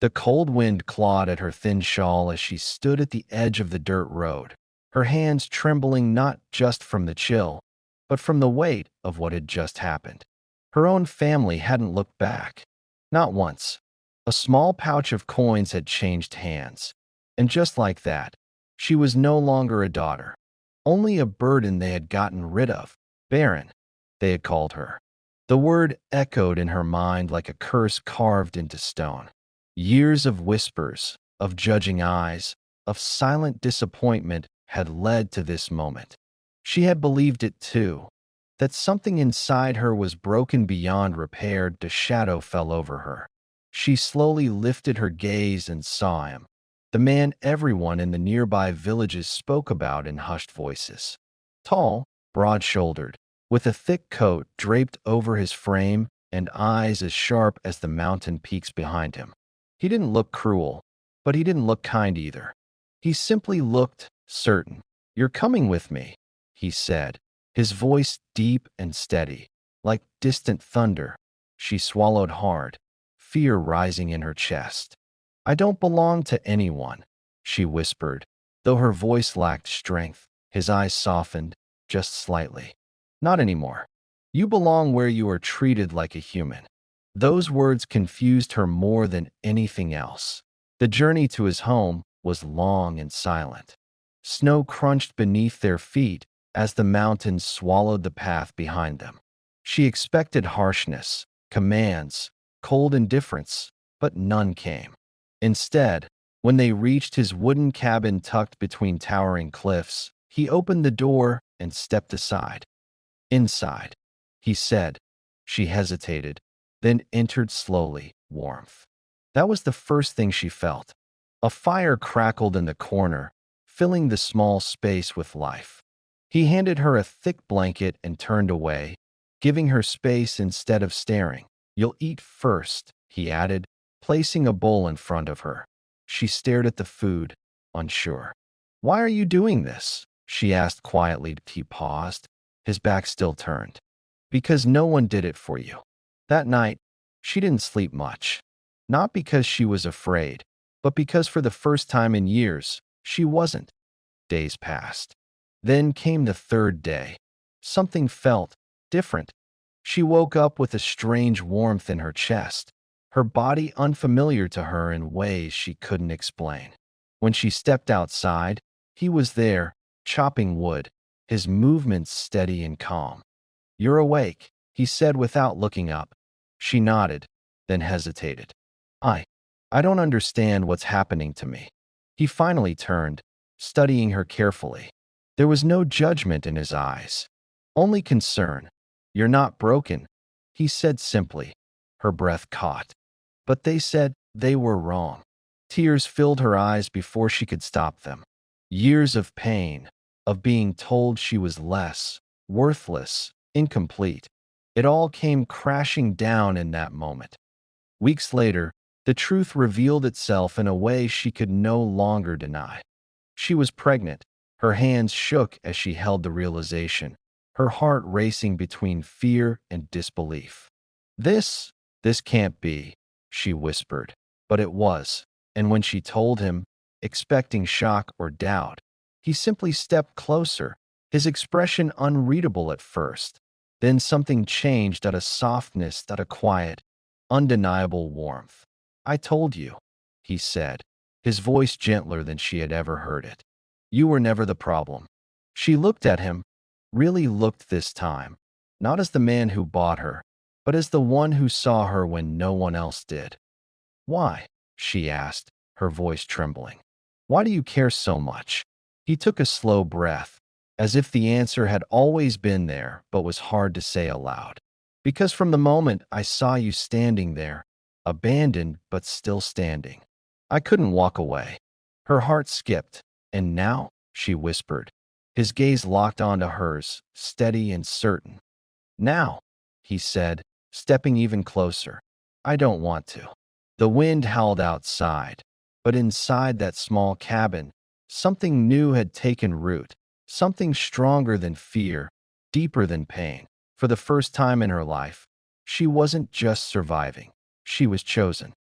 The cold wind clawed at her thin shawl as she stood at the edge of the dirt road, her hands trembling not just from the chill, but from the weight of what had just happened. Her own family hadn't looked back. Not once. A small pouch of coins had changed hands. And just like that, she was no longer a daughter. Only a burden they had gotten rid of. Barren, they had called her. The word echoed in her mind like a curse carved into stone. Years of whispers, of judging eyes, of silent disappointment had led to this moment. She had believed it too, that something inside her was broken beyond repair. The shadow fell over her. She slowly lifted her gaze and saw him, the man everyone in the nearby villages spoke about in hushed voices. Tall, broad-shouldered, with a thick coat draped over his frame and eyes as sharp as the mountain peaks behind him. He didn't look cruel, but he didn't look kind either. He simply looked certain. "You're coming with me," he said, his voice deep and steady, like distant thunder. She swallowed hard, fear rising in her chest. "I don't belong to anyone," she whispered, though her voice lacked strength. His eyes softened, just slightly. "Not anymore. You belong where you are treated like a human." Those words confused her more than anything else. The journey to his home was long and silent. Snow crunched beneath their feet as the mountains swallowed the path behind them. She expected harshness, commands, cold indifference, but none came. Instead, when they reached his wooden cabin tucked between towering cliffs, he opened the door and stepped aside. "Inside," he said. She hesitated, then entered slowly, warmth. That was the first thing she felt. A fire crackled in the corner, filling the small space with life. He handed her a thick blanket and turned away, giving her space instead of staring. "You'll eat first," he added, placing a bowl in front of her. She stared at the food, unsure. "Why are you doing this?" she asked quietly. He paused, his back still turned. "Because no one did it for you." That night, she didn't sleep much. Not because she was afraid, but because for the first time in years, she wasn't. Days passed. Then came the third day. Something felt different. She woke up with a strange warmth in her chest, her body unfamiliar to her in ways she couldn't explain. When she stepped outside, he was there, chopping wood, his movements steady and calm. "You're awake," he said without looking up. She nodded, then hesitated. I, I don't understand what's happening to me." He finally turned, studying her carefully. There was no judgment in his eyes, only concern. "You're not broken," he said simply. Her breath caught. But they said they were wrong. Tears filled her eyes before she could stop them. Years of pain, of being told she was less, worthless, incomplete. It all came crashing down in that moment. Weeks later, the truth revealed itself in a way she could no longer deny. She was pregnant. Her hands shook as she held the realization, her heart racing between fear and disbelief. This can't be," she whispered. But it was, and when she told him, expecting shock or doubt, he simply stepped closer, his expression unreadable at first. Then something changed, out of softness, out of quiet, undeniable warmth. "I told you," he said, his voice gentler than she had ever heard it. "You were never the problem." She looked at him, really looked this time, not as the man who bought her, but as the one who saw her when no one else did. "Why?" she asked, her voice trembling. "Why do you care so much?" He took a slow breath, as if the answer had always been there but was hard to say aloud. "Because from the moment I saw you standing there, abandoned but still standing, I couldn't walk away." Her heart skipped. "And now?" she whispered. His gaze locked onto hers, steady and certain. "Now," he said, stepping even closer. "I don't want to." The wind howled outside, but inside that small cabin, something new had taken root, something stronger than fear, deeper than pain. For the first time in her life, she wasn't just surviving, she was chosen.